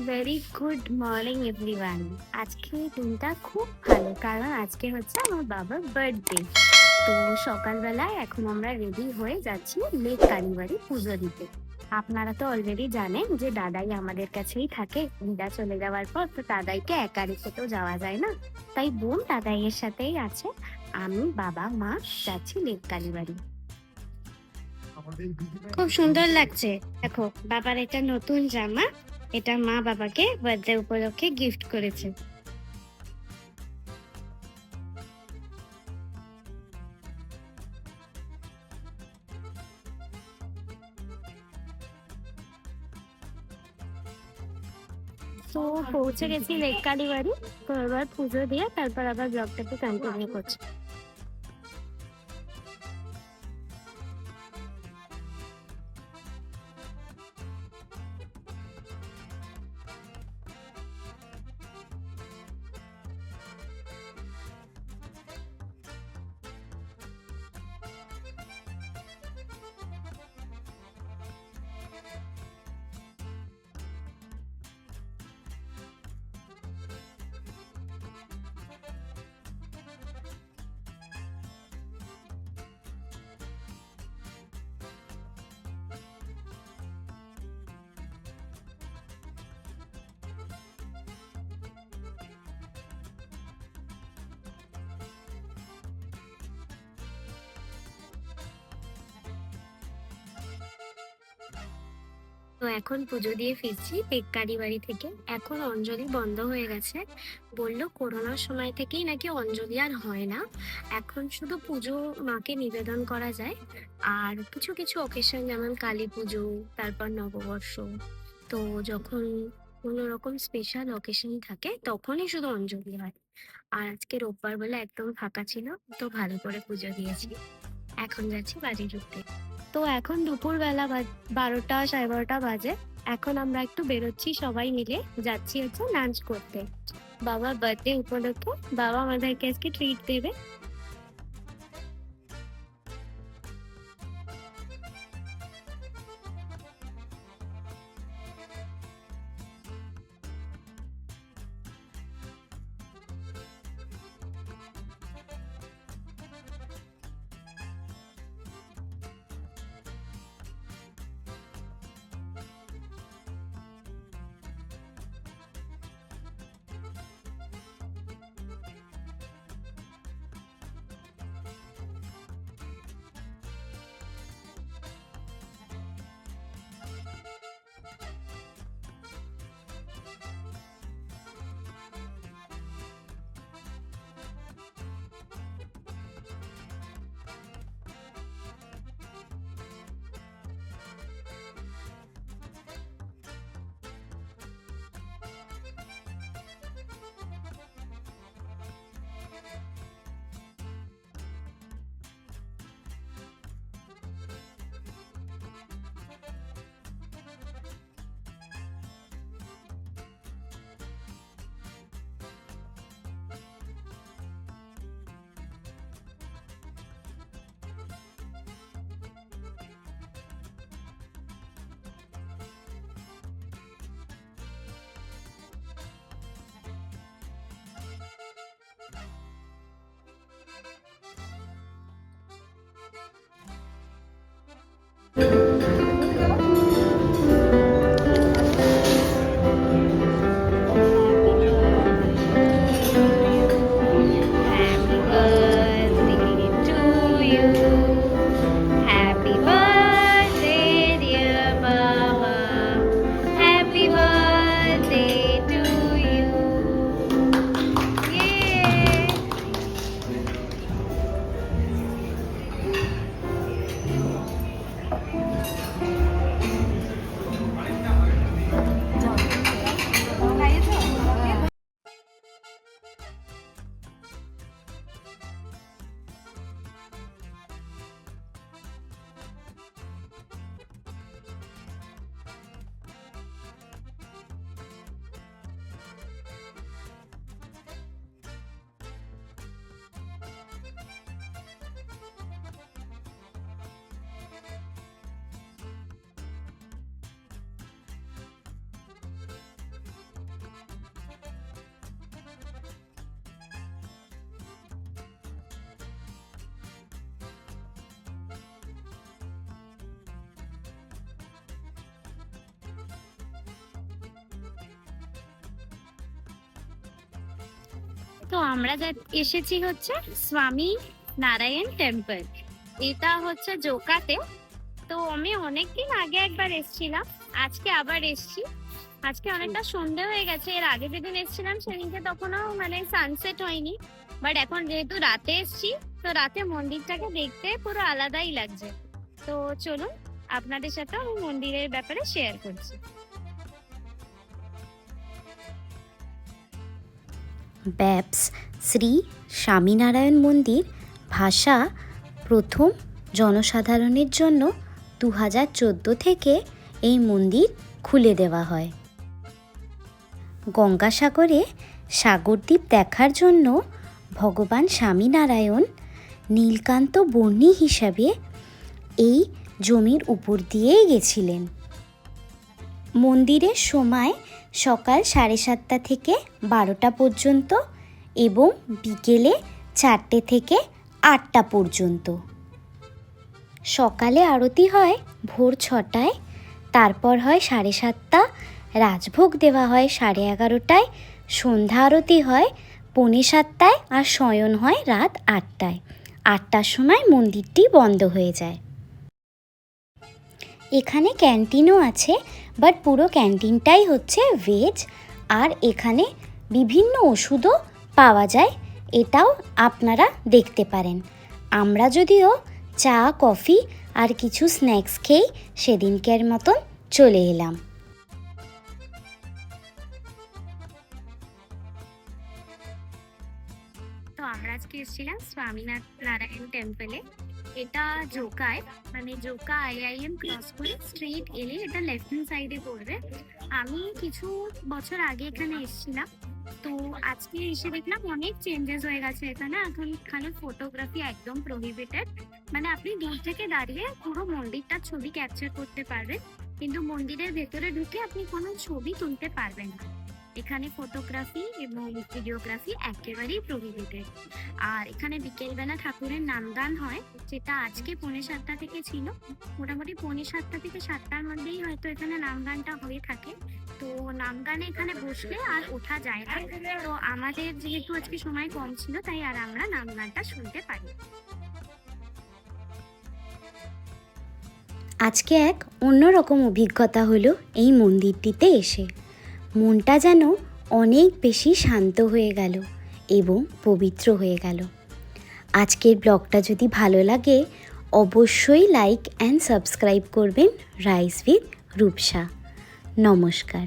Very good morning everyone. আজকে দিনটা খুব ভালো, কারণ আজকে হচ্ছে আমার বাবার বার্থডে। তো সকালবেলায় এখন আমরা রেডি হয়ে যাচ্ছি লেক কালীবাড়ি পুজো দিতে। আপনারা তো অলরেডি জানেন যে দাদাই আমাদের কাছেই থাকে। দিদা চলে যাওয়ার পর তো দাদাইকে একা রেখে তো যাওয়া যায় না, তাই বোন দাদাইয়ের সাথেই আছে। আমি, বাবা, মা যাচ্ছি লেক কালীবাড়ি। খুব সুন্দর লাগছে। দেখো, বাবার এটা নতুন জামা, এটা মা বাবাকে বার্থডে উপলক্ষে গিফট করেছে। তো পৌঁছে গেছি লেক কালীবাড়ি। তো এবার পুজো দিয়ে তারপর আবার ব্লগটাকে কন্টিনিউ করছি। তো এখন পুজো দিয়ে ফিরছি লেক কালীবাড়ি থেকে। এখন অঞ্জলি বন্ধ হয়ে গেছে। বললো করোনার সময় থেকেই নাকি অঞ্জলি আর হয় না, এখন শুধু পুজো মাকে নিবেদন করা যায়। আর কিছু কিছু অকেশন, যেমন কালী পুজো, তারপর নববর্ষ, তো যখন কোনো রকম স্পেশাল অকেশন থাকে তখনই শুধু অঞ্জলি হয়। আর আজকে রোববার বলে একদম ফাঁকা ছিল, তো ভালো করে পুজো দিয়েছি। এখন যাচ্ছি বাড়ি ঢুকতে। তো এখন দুপুরবেলা 12টা, 12:30 বাজে। এখন আমরা একটু বেরোচ্ছি সবাই মিলে, যাচ্ছি হচ্ছে লাঞ্চ করতে। বাবার বার্থডে উপলক্ষে বাবা আমাদেরকে আজকে ট্রিট দেবে। Happy birthday to you. Happy birthday, dear Baba. Happy birthday to you. Yay! তো আমরা এসেছি হচ্ছে স্বামী নারায়ণ টেম্পল। এটা হচ্ছে জোকাতে। তো আমি অনেকদিন আগে একবার এসেছিলাম, আজকে আবার এসেছি। আজকে অনেকটা সন্ধে হয়ে গেছে। এর আগে যেদিন এসেছিলাম সেদিনকে তখনও মানে সানসেট হয়নি, বাট এখন যেহেতু রাতে এসেছি তো রাতে মন্দিরটাকে দেখতে পুরো আলাদাই লাগছে। তো চলুন আপনাদের সাথে আমি মন্দিরের ব্যাপারে শেয়ার করছি। ব্যাপস শ্রী স্বামীনারায়ণ মন্দির ভাষা প্রথম জনসাধারণের জন্য 2014 থেকে এই মন্দির খুলে দেওয়া হয়। গঙ্গাসাগরে সাগরদ্বীপ দেখার জন্য ভগবান স্বামীনারায়ণ নীলকান্ত বর্ণী হিসাবে এই জমির উপর দিয়েই গেছিলেন। মন্দিরের সময় সকাল 7:30 থেকে 12টা পর্যন্ত এবং বিকেলে 4টে থেকে 8টা পর্যন্ত। সকালে আরতি হয় ভোর 6টায়, তারপর হয় 7:30, রাজভোগ দেওয়া হয় 11:30টায়, সন্ধ্যা আরতি হয় 7:45 আর শয়ন হয় রাত 8টায়। 8টার সময় মন্দিরটি বন্ধ হয়ে যায়। এখানে ক্যান্টিনও আছে, বাট পুরো ক্যান্টিনটাই হচ্ছে ভেজ, আর এখানে বিভিন্ন ওষুধও পাওয়া যায়, এটাও আপনারা দেখতে পারেন। আমরা যদিও চা কফি আর কিছু স্ন্যাক্স খেয়েই সেদিনকের মতন চলে এলাম। তো আমরা আজকে এসেছিলাম স্বামীনারায়ণ টেম্পলে। এটা জোকায়, মানে জোকা IIM ক্রস করে স্ট্রেট এলে এটা লেফট হ্যান্ড সাইডে পড়বে। আমি কিছু বছর আগে এখানে এসেছিলাম, তো আজকে এসে দেখলাম অনেক চেঞ্জেস হয়ে গেছে এখানে। এখন এখানে ফটোগ্রাফি একদম প্রহিবিটেড, মানে আপনি দূর থেকে দাঁড়িয়ে পুরো মন্দিরটার ছবি ক্যাপচার করতে পারবেন, কিন্তু মন্দিরের ভেতরে ঢুকে আপনি কোনো ছবি তুলতে পারবেন না। এখানে ফটোগ্রাফি এবং ভিডিওগ্রাফি একেবারেই প্রহিবিটেড। আর এখানে বিকেলবেলা ঠাকুরের নামগান হয়, যেটা আজকে 7:45 থেকে ছিল। মোটামুটি 7:45 থেকে 7টার মধ্যেই হয়তো এখানে নামগানটা হয়ে থাকে। তো নামগানে এখানে বসলে আর ওঠা যায় না। তো আমাদের যেহেতু আজকে সময় কম ছিল, তাই আর আমরা নামগানটা শুনতে পারি। আজকে এক অন্যরকম অভিজ্ঞতা হলো এই মন্দিরটিতে এসে। মনটা যেন অনেক বেশি শান্ত হয়ে গেল এবং পবিত্র হয়ে গেল। আজকের ব্লগটা যদি ভালো লাগে অবশ্যই লাইক অ্যান্ড সাবস্ক্রাইব করবেন রাইস উইথ রূপসা। নমস্কার।